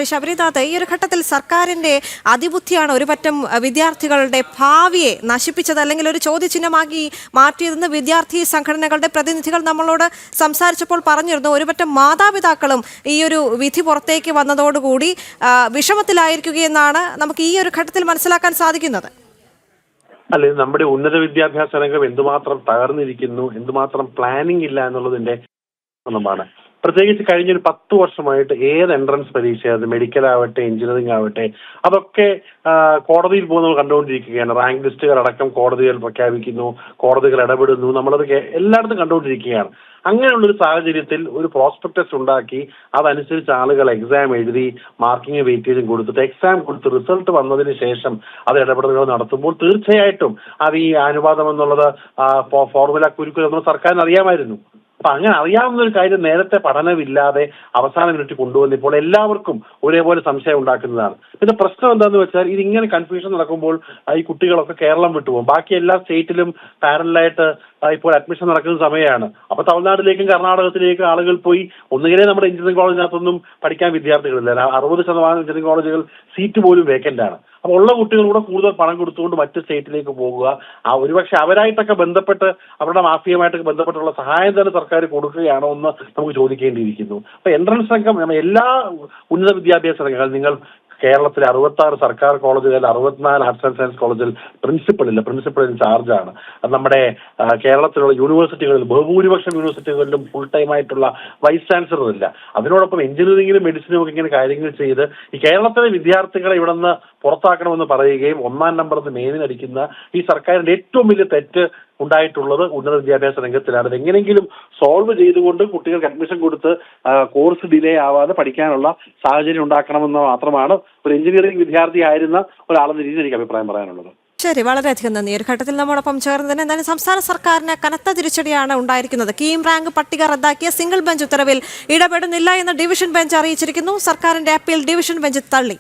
ശബരിനാഥ്, ഈ ഒരു ഘട്ടത്തിൽ സർക്കാരിന്റെ അതിബുദ്ധിയാണ് ഒരു പറ്റം വിദ്യാർത്ഥികളുടെ ഭാവിയെ നശിപ്പിച്ചത്, അല്ലെങ്കിൽ ഒരു ചോദ്യചിഹ്നമാക്കി മാറ്റിയതെന്ന് വിദ്യാർത്ഥി സംഘടനകളുടെ പ്രതിനിധികൾ നമ്മളോട് സംസാരിച്ചപ്പോൾ പറഞ്ഞിരുന്നു. ഒരു പറ്റം മാതാപിതാക്കളും ഈ ഒരു വിധി പുറത്തേക്ക് വന്നതോടുകൂടി വിഷമത്തിലായിരിക്കുകയെന്നാണ് നമുക്ക് ഈ ഒരു ഘട്ടത്തിൽ മനസ്സിലാക്കാൻ സാധിക്കുന്നത്. അല്ലെ, നമ്മുടെ ഉന്നത വിദ്യാഭ്യാസ രംഗം എന്തുമാത്രം തകർന്നിരിക്കുന്നു, എന്തുമാത്രം പ്ലാനിംഗ് ഇല്ല എന്നുള്ളതിന്റെ ഒന്നുമാണ്. പ്രത്യേകിച്ച് കഴിഞ്ഞൊരു 10 വർഷമായിട്ട് ഏത് എൻട്രൻസ് പരീക്ഷ, അത് മെഡിക്കൽ ആവട്ടെ എഞ്ചിനീയറിംഗ് ആവട്ടെ, അതൊക്കെ കോടതിയിൽ പോകുന്നത് കണ്ടുകൊണ്ടിരിക്കുകയാണ്. റാങ്ക് ലിസ്റ്റുകൾ അടക്കം കോടതികൾ പ്രഖ്യാപിക്കുന്നു, കോടതികൾ ഇടപെടുന്നു, നമ്മളത് എല്ലായിടത്തും കണ്ടുകൊണ്ടിരിക്കുകയാണ്. അങ്ങനെയുള്ളൊരു സാഹചര്യത്തിൽ ഒരു പ്രോസ്പെക്ടസ് ഉണ്ടാക്കി അതനുസരിച്ച് ആളുകൾ എക്സാം എഴുതി മാർക്കിംഗ് വെയിറ്റേജും കൊടുത്തിട്ട് എക്സാം കൊടുത്ത് റിസൾട്ട് വന്നതിന് ശേഷം അത് ഇടപെടലുകൾ നടത്തുമ്പോൾ തീർച്ചയായിട്ടും അത് ഈ അനുപാതം എന്നുള്ളത് ഫോർമുല കുരുക്ക് നമ്മൾ സർക്കാരിന് അറിയാമായിരുന്നു. അപ്പൊ അങ്ങനെ അറിയാവുന്ന ഒരു കാര്യം നേരത്തെ പഠനമില്ലാതെ അവസാന മിനിറ്റ് കൊണ്ടുവന്നപ്പോൾ എല്ലാവർക്കും ഒരേപോലെ സംശയം ഉണ്ടാക്കുന്നതാണ്. പിന്നെ പ്രശ്നം എന്താണെന്ന് വെച്ചാൽ ഇതിങ്ങനെ കൺഫ്യൂഷൻ നടക്കുമ്പോൾ ഈ കുട്ടികളൊക്കെ കേരളം വിട്ടുപോകും. ബാക്കി എല്ലാ സ്റ്റേറ്റിലും പാരലായിട്ട് ഇപ്പോൾ അഡ്മിഷൻ നടക്കുന്ന സമയമാണ്. അപ്പൊ തമിഴ്നാട്ടിലേക്കും കർണാടകത്തിലേക്കും ആളുകൾ പോയി ഒന്നുകിലേ നമ്മുടെ എഞ്ചിനീയറിംഗ് കോളേജിനകത്തൊന്നും പഠിക്കാൻ വിദ്യാർത്ഥികളില്ല. 60% എഞ്ചിനീയറിംഗ് കോളേജുകൾ സീറ്റ് പോലും വേക്കന്റ് ആണ്. അപ്പൊ ഉള്ള കുട്ടികളൂടെ കൂടുതൽ പണം കൊടുത്തുകൊണ്ട് മറ്റ് സ്റ്റേറ്റിലേക്ക് പോകുക, ഒരുപക്ഷെ അവരായിട്ടൊക്കെ ബന്ധപ്പെട്ട് അവരുടെ മാഫിയമായിട്ടൊക്കെ ബന്ധപ്പെട്ടുള്ള സഹായം തന്നെ സർക്കാർ കൊടുക്കുകയാണോ എന്ന് നമുക്ക് ചോദിക്കേണ്ടിയിരിക്കുന്നു. അപ്പൊ എൻട്രൻസ് രംഗം എല്ലാ ഉന്നത വിദ്യാഭ്യാസ രംഗങ്ങൾ, നിങ്ങൾ കേരളത്തിലെ 66 സർക്കാർ കോളേജുകളിൽ 64 ആർട്സ് ആൻഡ് സയൻസ് കോളേജിൽ പ്രിൻസിപ്പൽ ഇൻ ചാർജാണ്. നമ്മുടെ കേരളത്തിലുള്ള യൂണിവേഴ്സിറ്റികളിൽ ബഹുഭൂരിപക്ഷം യൂണിവേഴ്സിറ്റികളിലും ഫുൾ ടൈം ആയിട്ടുള്ള വൈസ് ചാൻസലർ ഇല്ല. അതിനോടൊപ്പം എഞ്ചിനീയറിംഗിലും മെഡിസിനും ഒക്കെ ഇങ്ങനെ കാര്യങ്ങൾ ചെയ്ത് ഈ കേരളത്തിലെ വിദ്യാർത്ഥികളെ ഇവിടെ നിന്ന് പുറത്താക്കണമെന്ന് പറയുകയും 1-ാം നമ്പറിന് മേലിനടിക്കുന്ന ഈ സർക്കാരിന്റെ ഏറ്റവും വലിയ തെറ്റ് ഉണ്ടായിട്ടുള്ളത് ഉന്നത വിദ്യാഭ്യാസ രംഗത്തിലാണ്. അതെങ്ങനെയെങ്കിലും സോൾവ് ചെയ്തുകൊണ്ട് കുട്ടികൾക്ക് അഡ്മിഷൻ കൊടുത്ത് കോഴ്സ് ഡിലേ ആവാതെ പഠിക്കാനുള്ള സാഹചര്യം ഉണ്ടാക്കണമെന്ന് മാത്രമാണ് ഒരു എഞ്ചിനീയറിംഗ് വിദ്യാർത്ഥി ആയിരുന്ന ഒരാളെന്ന രീതിയിൽ എനിക്ക് അഭിപ്രായം പറയാനുള്ളത്. ശരി, വളരെയധികം നന്ദി. ഒരു ഘട്ടത്തിൽ നമ്മോടൊപ്പം ചേർന്നതിന് എന്തായാലും സംസ്ഥാന സർക്കാരിന് കനത്ത തിരിച്ചടിയാണ് ഉണ്ടായിരിക്കുന്നത്. കീം റാങ്ക് പട്ടിക റദ്ദാക്കിയ സിംഗിൾ ബെഞ്ച് ഉത്തരവിൽ ഇടപെടുന്നില്ല എന്ന് ഡിവിഷൻ ബെഞ്ച് അറിയിച്ചിരിക്കുന്നു. സർക്കാരിന്റെ അപ്പീൽ ഡിവിഷൻ ബെഞ്ച് തള്ളി.